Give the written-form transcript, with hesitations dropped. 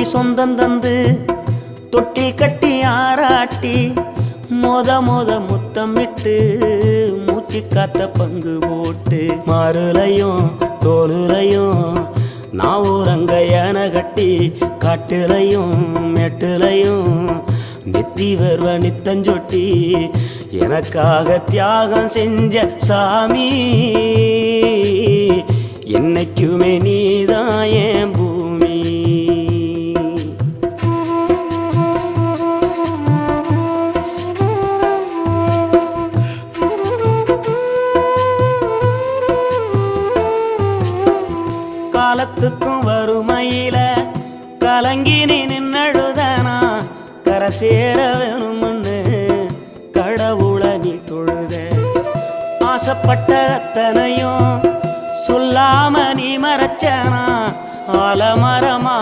சொந்தம் தந்து தொட்டி கட்டி ஆராட்டி மொத முத்தமிட்டு மூச்சு காத்த பங்கு போட்டு மாறுலையும் தோலுலையும் நான் ஊரங்க யானை கட்டி காட்டுலையும் மெட்டுலையும் நெத்தி வருவ நித்தஞ்சொட்டி எனக்காக தியாகம் செஞ்ச சாமி என்னைக்குமே நீதான் என் பூமி. காலத்துக்கும் வறுமையில கலங்கி நீ நின்னழுதனா கரை சேர வேணும்னு கடவுளை நீ தொழுத ஆசைப்பட்ட அத்தனையும் சொல்லாம நீ மறைச்சனா ஆலமரமா